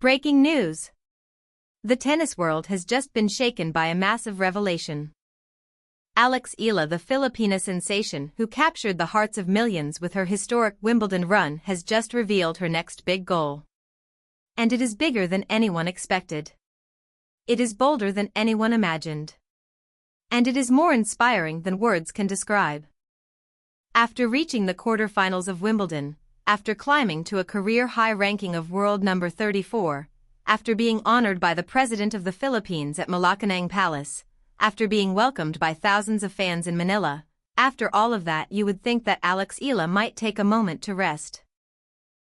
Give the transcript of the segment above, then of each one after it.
Breaking news! The tennis world has just been shaken by a massive revelation. Alex Eala, the Filipina sensation who captured the hearts of millions with her historic Wimbledon run, has just revealed her next big goal. And it is bigger than anyone expected. It is bolder than anyone imagined. And it is more inspiring than words can describe. After reaching the quarterfinals of Wimbledon, after climbing to a career-high ranking of world number 34, after being honored by the President of the Philippines at Malacanang Palace, after being welcomed by thousands of fans in Manila, after all of that, you would think that Alex Eala might take a moment to rest.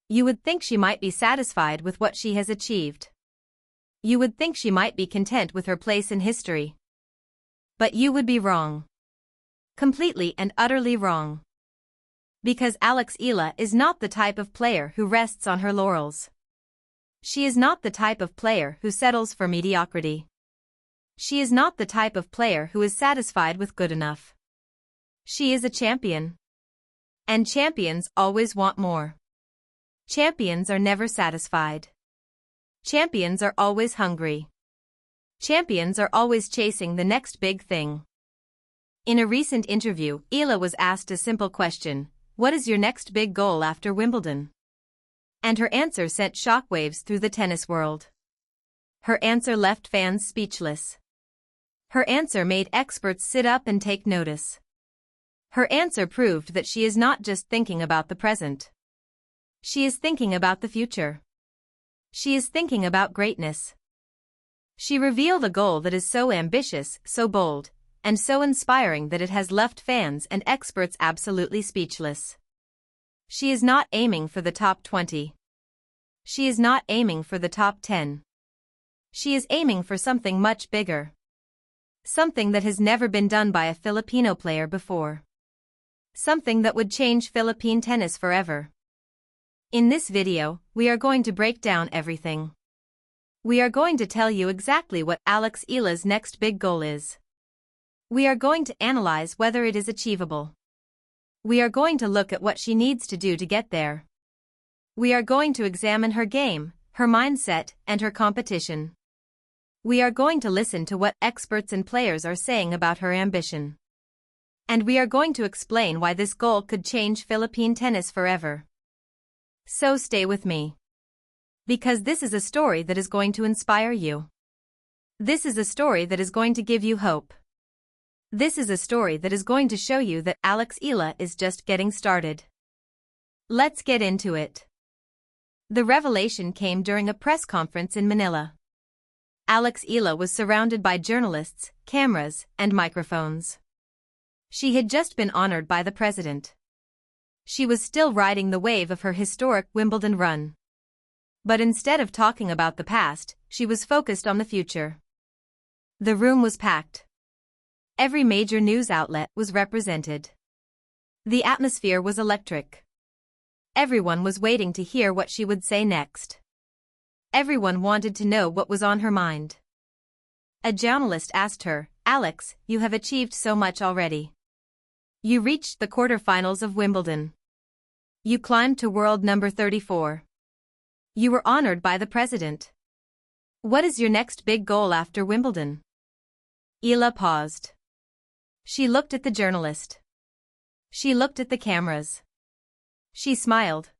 You would think she might be satisfied with what she has achieved. You would think she might be content with her place in history. But you would be wrong. Completely and utterly wrong. Because Alex Eala is not the type of player who rests on her laurels. She is not the type of player who settles for mediocrity. She is not the type of player who is satisfied with good enough. She is a champion. And champions always want more. Champions are never satisfied. Champions are always hungry. Champions are always chasing the next big thing. In a recent interview, Eala was asked a simple question: what is your next big goal after Wimbledon? And her answer sent shockwaves through the tennis world. Her answer left fans speechless. Her answer made experts sit up and take notice. Her answer proved that she is not just thinking about the present. She is thinking about the future. She is thinking about greatness. She revealed a goal that is so ambitious, so bold, and so inspiring that it has left fans and experts absolutely speechless. She is not aiming for the top 20. She is not aiming for the top 10. She is aiming for something much bigger. Something that has never been done by a Filipino player before. Something that would change Philippine tennis forever. In this video, we are going to break down everything. We are going to tell you exactly what Alex Eala's next big goal is. We are going to analyze whether it is achievable. We are going to look at what she needs to do to get there. We are going to examine her game, her mindset, and her competition. We are going to listen to what experts and players are saying about her ambition. And we are going to explain why this goal could change Philippine tennis forever. So stay with me. Because this is a story that is going to inspire you. This is a story that is going to give you hope. This is a story that is going to show you that Alex Eala is just getting started. Let's get into it. The revelation came during a press conference in Manila. Alex Eala was surrounded by journalists, cameras, and microphones. She had just been honored by the president. She was still riding the wave of her historic Wimbledon run. But instead of talking about the past, she was focused on the future. The room was packed. Every major news outlet was represented. The atmosphere was electric. Everyone was waiting to hear what she would say next. Everyone wanted to know what was on her mind. A journalist asked her, "Alex, you have achieved so much already. You reached the quarterfinals of Wimbledon. You climbed to world number 34. You were honored by the president. What is your next big goal after Wimbledon?" Eala paused. She looked at the journalist. She looked at the cameras. She smiled.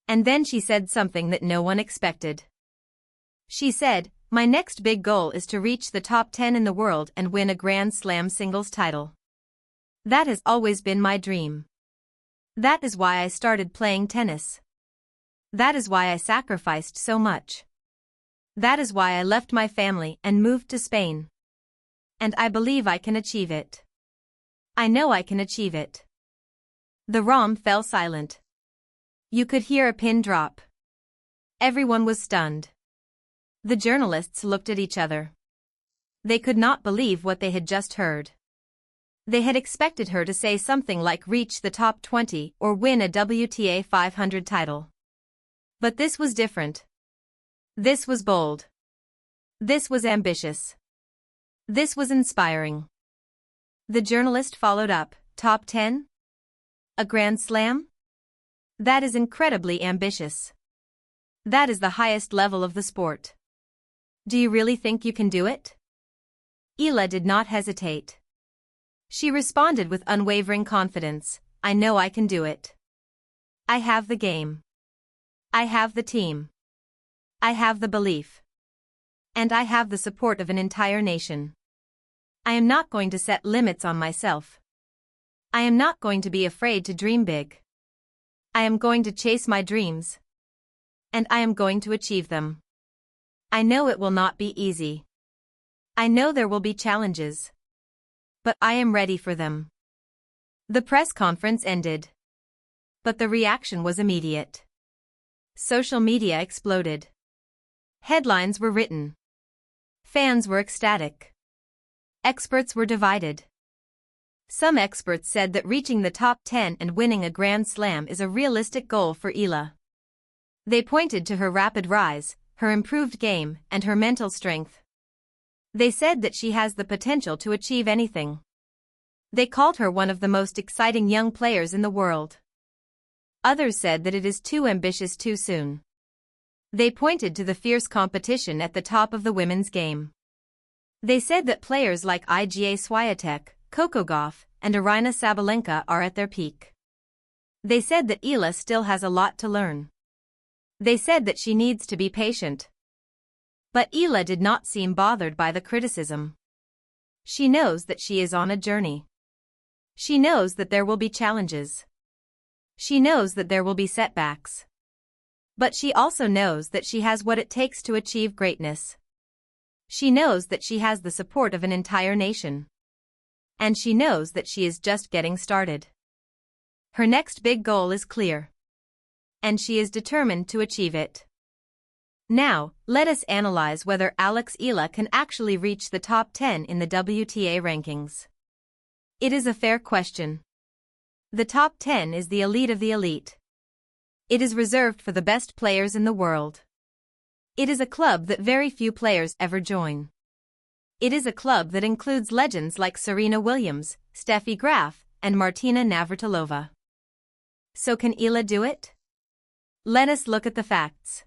And then she said something that no one expected. She said, "My next big goal is to reach the top 10 in the world and win a Grand Slam singles title. That has always been my dream. That is why I started playing tennis. That is why I sacrificed so much. That is why I left my family and moved to Spain. And I believe I can achieve it. I know I can achieve it." The room fell silent. You could hear a pin drop. Everyone was stunned. The journalists looked at each other. They could not believe what they had just heard. They had expected her to say something like reach the top 20 or win a WTA 500 title. But this was different. This was bold. This was ambitious. This was inspiring. The journalist followed up, "Top 10? A Grand Slam? That is incredibly ambitious. That is the highest level of the sport. Do you really think you can do it? Eala did not hesitate. She responded with unwavering confidence, I know I can do it. I have the game. I have the team. I have the belief. And I have the support of an entire nation. I am not going to set limits on myself. I am not going to be afraid to dream big. I am going to chase my dreams. And I am going to achieve them. I know it will not be easy. I know there will be challenges. But I am ready for them. The press conference ended. But the reaction was immediate. Social media exploded. Headlines were written. Fans were ecstatic. Experts were divided. Some experts said that reaching the top 10 and winning a Grand Slam is a realistic goal for Eala. They pointed to her rapid rise, her improved game, and her mental strength. They said that she has the potential to achieve anything. They called her one of the most exciting young players in the world. Others said that it is too ambitious too soon. They pointed to the fierce competition at the top of the women's game. They said that players like Iga Swiatek, Coco Gauff, and Aryna Sabalenka are at their peak. They said that Eala still has a lot to learn. They said that she needs to be patient. But Eala did not seem bothered by the criticism. She knows that she is on a journey. She knows that there will be challenges. She knows that there will be setbacks. But she also knows that she has what it takes to achieve greatness. She knows that she has the support of an entire nation. And she knows that she is just getting started. Her next big goal is clear. And she is determined to achieve it. Now, let us analyze whether Alex Eala can actually reach the top 10 in the WTA rankings. It is a fair question. The top 10 is the elite of the elite. It is reserved for the best players in the world. It is a club that very few players ever join. It is a club that includes legends like Serena Williams, Steffi Graf, and Martina Navratilova. So can Eala do it? Let us look at the facts.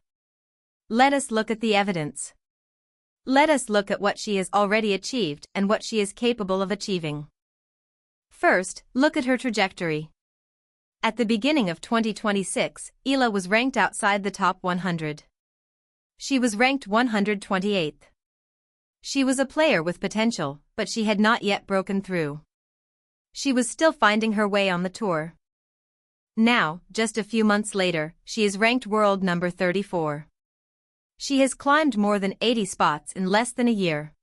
Let us look at the evidence. Let us look at what she has already achieved and what she is capable of achieving. First, look at her trajectory. At the beginning of 2026, Eala was ranked outside the top 100. She was ranked 128th. She was a player with potential, but she had not yet broken through. She was still finding her way on the tour. Now, just a few months later, she is ranked world number 34. She has climbed more than 80 spots in less than a year.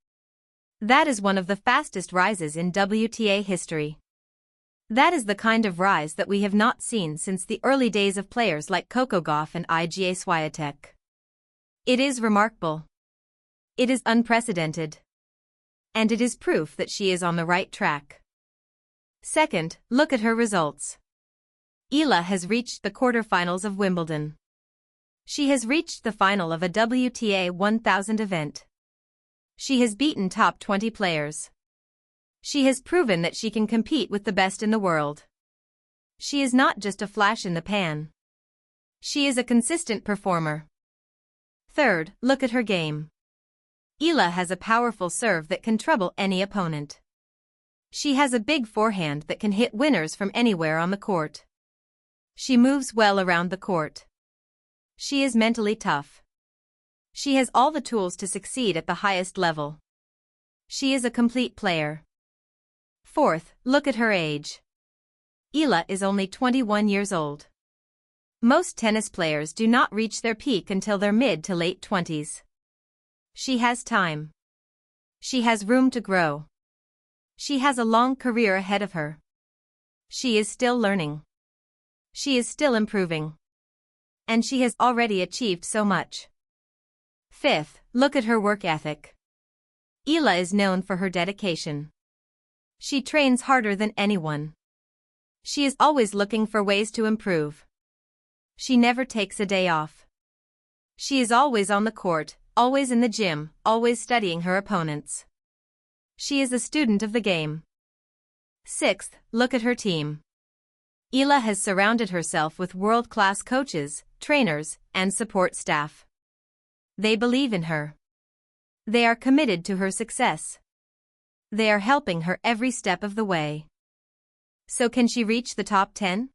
That is one of the fastest rises in WTA history. That is the kind of rise that we have not seen since the early days of players like Coco Gauff and Iga Swiatek. It is remarkable. It is unprecedented. And it is proof that she is on the right track. Second, look at her results. Eala has reached the quarterfinals of Wimbledon. She has reached the final of a WTA 1000 event. She has beaten top 20 players. She has proven that she can compete with the best in the world. She is not just a flash in the pan. She is a consistent performer. Third, look at her game. Eala has a powerful serve that can trouble any opponent. She has a big forehand that can hit winners from anywhere on the court. She moves well around the court. She is mentally tough. She has all the tools to succeed at the highest level. She is a complete player. Fourth, look at her age. Eala is only 21 years old. Most tennis players do not reach their peak until their mid to late 20s. She has time. She has room to grow. She has a long career ahead of her. She is still learning. She is still improving. And she has already achieved so much. Fifth, look at her work ethic. Eala is known for her dedication. She trains harder than anyone. She is always looking for ways to improve. She never takes a day off. She is always on the court, always in the gym, always studying her opponents. She is a student of the game. Sixth, look at her team. Eala has surrounded herself with world-class coaches, trainers, and support staff. They believe in her. They are committed to her success. They are helping her every step of the way. So can she reach the top 10?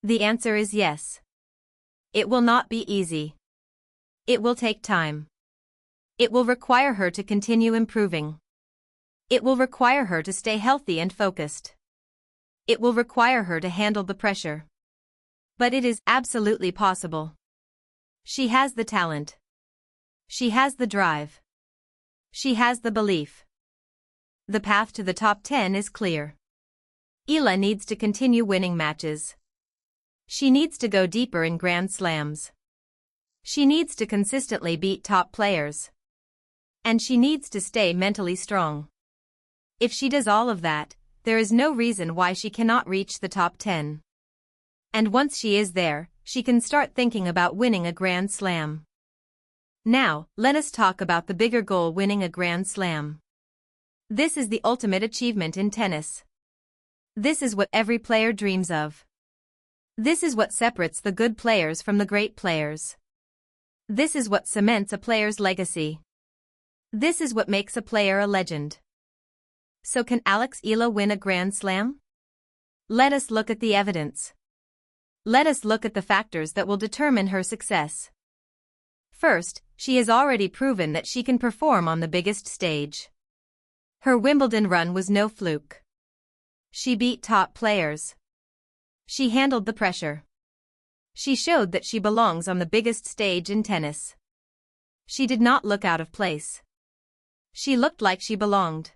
The answer is yes. It will not be easy. It will take time. It will require her to continue improving. It will require her to stay healthy and focused. It will require her to handle the pressure. But it is absolutely possible. She has the talent. She has the drive. She has the belief. The path to the top 10 is clear. Eala needs to continue winning matches. She needs to go deeper in Grand Slams. She needs to consistently beat top players. And she needs to stay mentally strong. If she does all of that, there is no reason why she cannot reach the top 10. And once she is there, she can start thinking about winning a Grand Slam. Now, let us talk about the bigger goal: winning a Grand Slam. This is the ultimate achievement in tennis. This is what every player dreams of. This is what separates the good players from the great players. This is what cements a player's legacy. This is what makes a player a legend. So can Alex Eala win a Grand Slam? Let us look at the evidence. Let us look at the factors that will determine her success. First, she has already proven that she can perform on the biggest stage. Her Wimbledon run was no fluke. She beat top players. She handled the pressure. She showed that she belongs on the biggest stage in tennis. She did not look out of place. She looked like she belonged.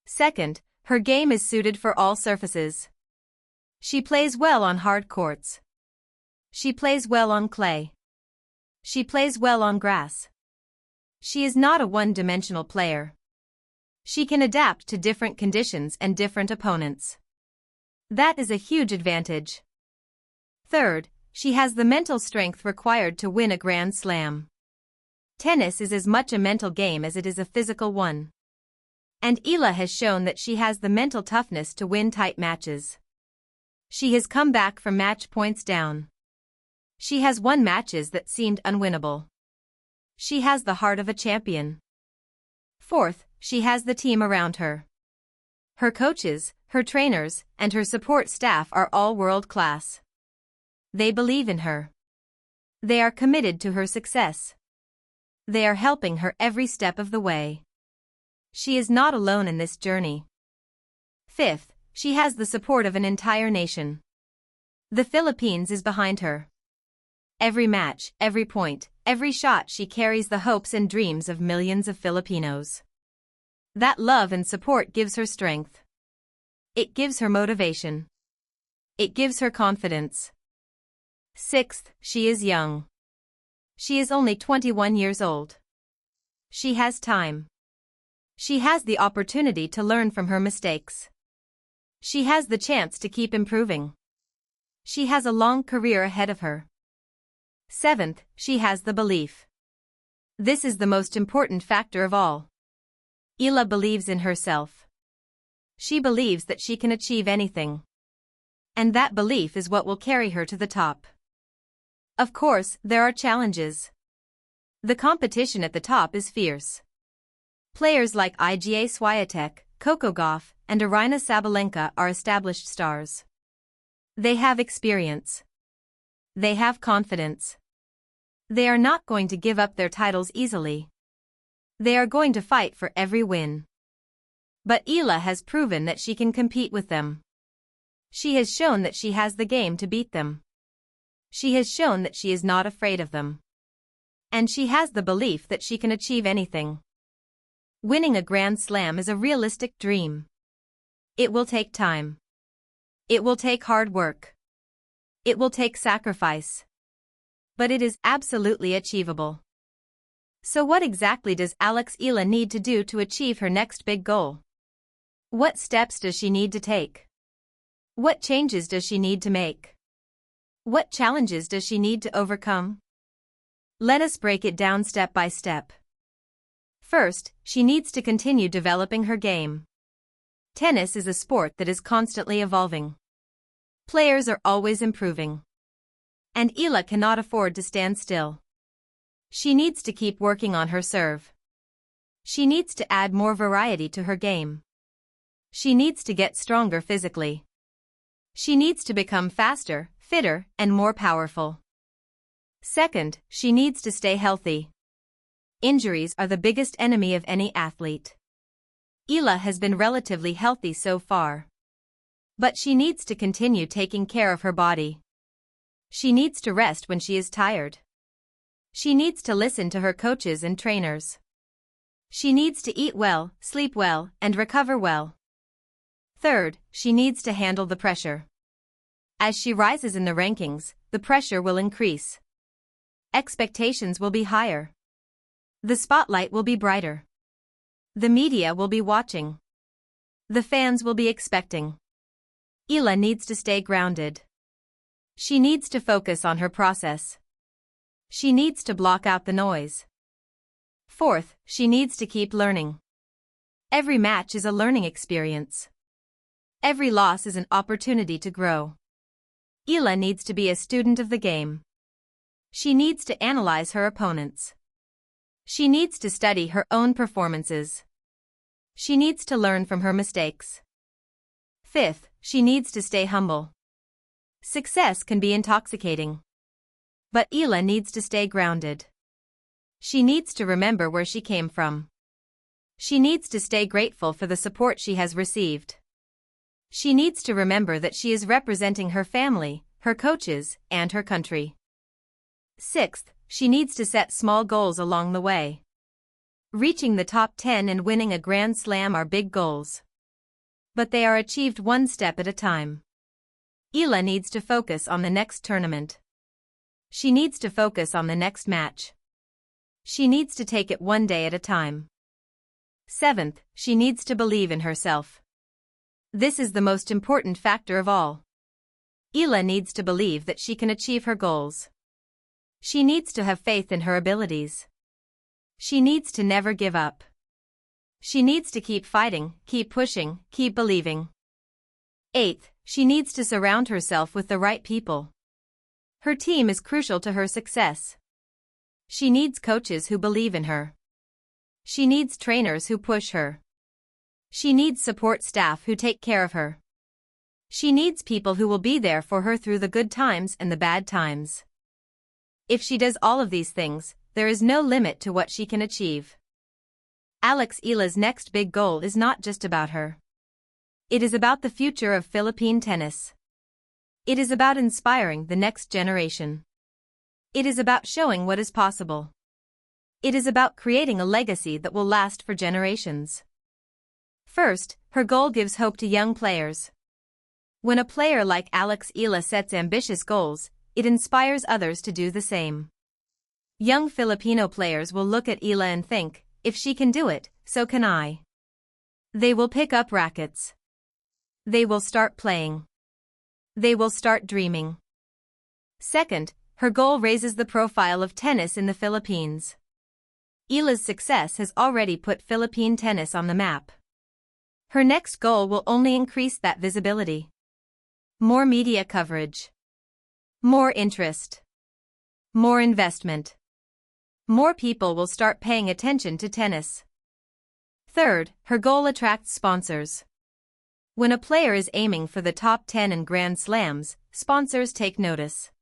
Second, her game is suited for all surfaces. She plays well on hard courts. She plays well on clay. She plays well on grass. She is not a one-dimensional player. She can adapt to different conditions and different opponents. That is a huge advantage. Third, she has the mental strength required to win a Grand Slam. Tennis is as much a mental game as it is a physical one. And Eala has shown that she has the mental toughness to win tight matches. She has come back from match points down. She has won matches that seemed unwinnable. She has the heart of a champion. Fourth, she has the team around her. Her coaches, her trainers, and her support staff are all world-class. They believe in her. They are committed to her success. They are helping her every step of the way. She is not alone in this journey. Fifth, she has the support of an entire nation. The Philippines is behind her. Every match, every point, every shot, she carries the hopes and dreams of millions of Filipinos. That love and support gives her strength. It gives her motivation. It gives her confidence. Sixth, she is young. She is only 21 years old. She has time. She has the opportunity to learn from her mistakes. She has the chance to keep improving. She has a long career ahead of her. Seventh, she has the belief. This is the most important factor of all. Eala believes in herself. She believes that she can achieve anything. And that belief is what will carry her to the top. Of course, there are challenges. The competition at the top is fierce. Players like Iga Swiatek, Coco Gauff, and Aryna Sabalenka are established stars. They have experience. They have confidence. They are not going to give up their titles easily. They are going to fight for every win. But Eala has proven that she can compete with them. She has shown that she has the game to beat them. She has shown that she is not afraid of them. And she has the belief that she can achieve anything. Winning a Grand Slam is a realistic dream. It will take time. It will take hard work. It will take sacrifice. But it is absolutely achievable. So what exactly does Alex Eala need to do to achieve her next big goal? What steps does she need to take? What changes does she need to make? What challenges does she need to overcome? Let us break it down step by step. First, she needs to continue developing her game. Tennis is a sport that is constantly evolving. Players are always improving. And Eala cannot afford to stand still. She needs to keep working on her serve. She needs to add more variety to her game. She needs to get stronger physically. She needs to become faster, fitter, and more powerful. Second, she needs to stay healthy. Injuries are the biggest enemy of any athlete. Eala has been relatively healthy so far. But she needs to continue taking care of her body. She needs to rest when she is tired. She needs to listen to her coaches and trainers. She needs to eat well, sleep well, and recover well. Third, she needs to handle the pressure. As she rises in the rankings, the pressure will increase. Expectations will be higher. The spotlight will be brighter. The media will be watching. The fans will be expecting. Eala needs to stay grounded. She needs to focus on her process. She needs to block out the noise. Fourth, she needs to keep learning. Every match is a learning experience. Every loss is an opportunity to grow. Eala needs to be a student of the game. She needs to analyze her opponents. She needs to study her own performances. She needs to learn from her mistakes. Fifth, she needs to stay humble. Success can be intoxicating. But Eala needs to stay grounded. She needs to remember where she came from. She needs to stay grateful for the support she has received. She needs to remember that she is representing her family, her coaches, and her country. Sixth, she needs to set small goals along the way. Reaching the top 10 and winning a Grand Slam are big goals. But they are achieved one step at a time. Eala needs to focus on the next tournament. She needs to focus on the next match. She needs to take it one day at a time. Seventh, she needs to believe in herself. This is the most important factor of all. Eala needs to believe that she can achieve her goals. She needs to have faith in her abilities. She needs to never give up. She needs to keep fighting, keep pushing, keep believing. Eighth, she needs to surround herself with the right people. Her team is crucial to her success. She needs coaches who believe in her. She needs trainers who push her. She needs support staff who take care of her. She needs people who will be there for her through the good times and the bad times. If she does all of these things, there is no limit to what she can achieve. Alex Eala's next big goal is not just about her. It is about the future of Philippine tennis. It is about inspiring the next generation. It is about showing what is possible. It is about creating a legacy that will last for generations. First, her goal gives hope to young players. When a player like Alex Eala sets ambitious goals, it inspires others to do the same. Young Filipino players will look at Eala and think, if she can do it, so can I. They will pick up rackets. They will start playing. They will start dreaming. Second, her goal raises the profile of tennis in the Philippines. Eala's success has already put Philippine tennis on the map. Her next goal will only increase that visibility. More media coverage. More interest. More investment. More people will start paying attention to tennis. Third, her goal attracts sponsors. When a player is aiming for the top 10 in Grand Slams, sponsors take notice.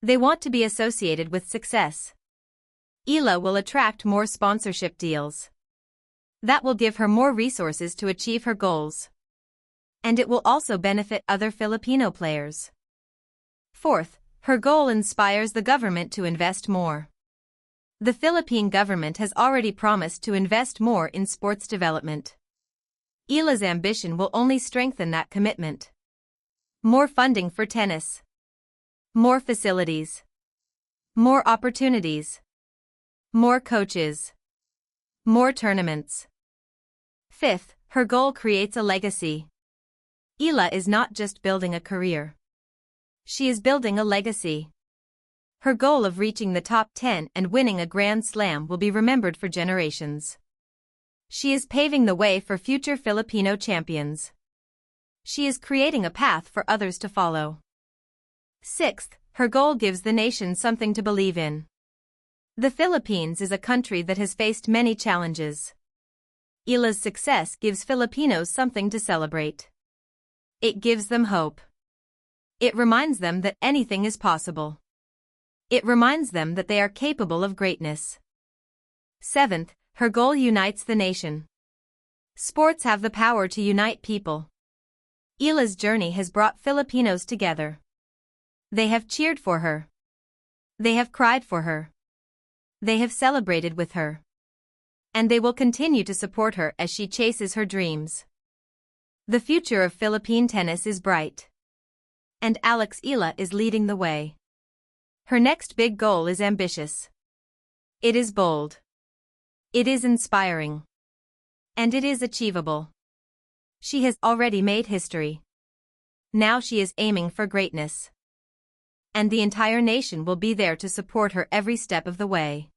They want to be associated with success. Eala will attract more sponsorship deals. That will give her more resources to achieve her goals. And it will also benefit other Filipino players. Fourth, her goal inspires the government to invest more. The Philippine government has already promised to invest more in sports development. Eala's ambition will only strengthen that commitment. More funding for tennis. More facilities. More opportunities. More coaches. More tournaments. Fifth, her goal creates a legacy. Eala is not just building a career. She is building a legacy. Her goal of reaching the top 10 and winning a Grand Slam will be remembered for generations. She is paving the way for future Filipino champions. She is creating a path for others to follow. Sixth, Her goal gives the nation something to believe in. The Philippines is a country that has faced many challenges. Eala's success gives Filipinos something to celebrate. It gives them hope. It reminds them that anything is possible. It reminds them that they are capable of greatness. 7th, her goal unites the nation. Sports have the power to unite people. Eala's journey has brought Filipinos together. They have cheered for her. They have cried for her. They have celebrated with her. And they will continue to support her as she chases her dreams. The future of Philippine tennis is bright. And Alex Eala is leading the way. Her next big goal is ambitious. It is bold. It is inspiring. And it is achievable. She has already made history. Now she is aiming for greatness. And the entire nation will be there to support her every step of the way.